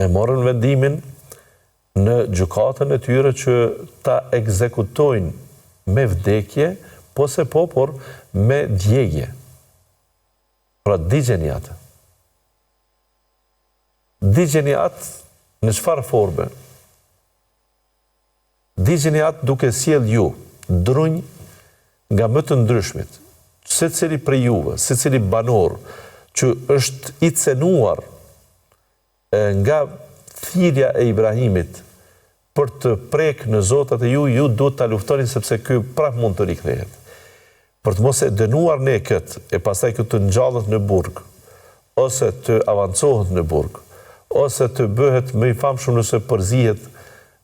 e morën vendimin në gjykatën e tyre që ta ekzekutojnë me vdekje, por me djegje. Pra digjeni atë. Digjeni atë në çfarë forme? Digjeni atë duke sjell ju drunj nga më të ndryshmit. Secili prej juve, secili banor që është i cenuar nga thirrja e Ibrahimit për të prek në zotat e ju duhet ta luftoni sepse ky prap mund të rikthehet. Për të mos e dënuar ne këtë, e pastaj këtë të ngjallet në burg, ose të avancohet në burg, ose të bëhet më i famshëm nëse përzihet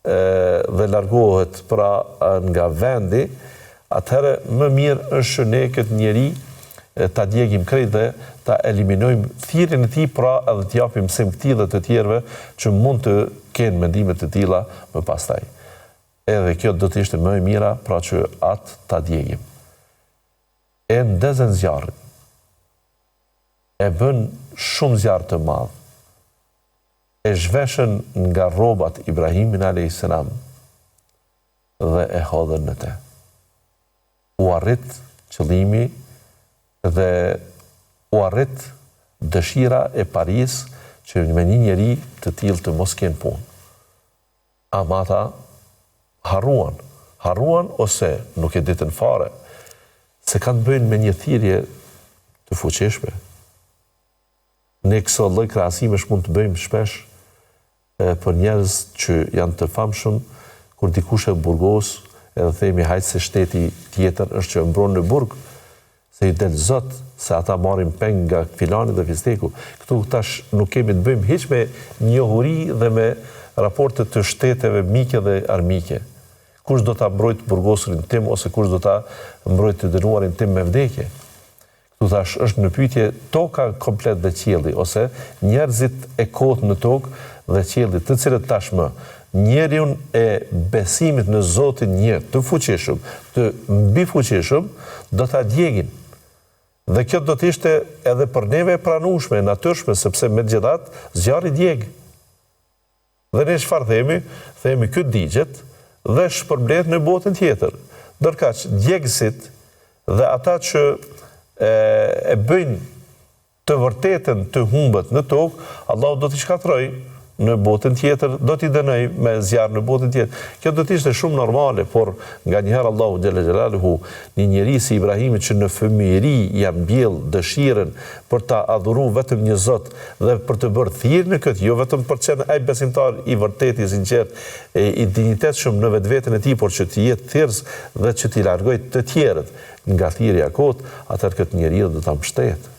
dhe largohet pra nga vendi, atëherë më mirë është ne këtë njeri ta djegim krejt dhe ta eliminojmë thirrjen e tij, pra edhe t'japim mësim këtij dhe të tjerëve që mund të kenë mendime të tilla më pastaj. Edhe kjo do të ishte më e mira, pra që atë ta djegim. E ndezën zjarrin. E bën shumë zjarr të madh. E zhveshën nga rrobat Ibrahimin a.s. dhe e hodhën në te. U arrit qëllimi dhe u arrit dëshira e Paris që me një njeri të tillë të mos kenë punë. Ama ata harruan ose nuk e ditën fare, se kanë bëjnë me një thirrje të fuqishme. Ne këso lloj krahasimesh mund të bëjmë shpesh për njerëz që janë të famshëm, kur dikush e burgos, edhe themi hajtë se shteti tjetër është që mbron në burg, se i del zot, se ata marrin peng nga filani dhe fisteku. Këtu tash nuk kemi të bëjmë hiç me njohuri dhe me raportet të shteteve mike dhe armike. Kush do ta mbrojt burgosurin tim ose kush do ta mbrojt të dënuarin tim me vdekje. Këtu thash është në pyetje toka komplet dhe qielli, ose njerëzit e kot në tokë dhe qielli, të cilët tashmë njeriun e besimit në Zotin një të fuqishëm, të mbifuqishëm, do ta djegin. Dhe kjo do të ishte edhe për neve e pranueshme, natyrshme, sepse megjithatë zjarri djeg. Dhe ne çfarë themi? Themi ky digjet dhe shpërblet në botën tjetër. Ndërkaq djegësit dhe ata që e bëjnë të vërtetën të humbët në tokë, Allahu do t'i shkatroj në botën tjetër, do t'i dënoj me zjarr në botën tjetër. Kjo do t'ishte shumë normale, por nga njëherë Allahu xhalla xhelaluhu një njeri si Ibrahimi që në fëmijëri ja mbjell dëshirën për ta adhuruar vetëm një Zot dhe për të bërë thirrje në këtë, jo vetëm për të qenë ai besimtar i vërtetë, i sinqert, i dinjitetshëm në vetveten e tij, por që të jetë thirrës dhe që t'i largojë të tjerët nga thirrja kot, atëherë këtë njeriu do ta mbështet.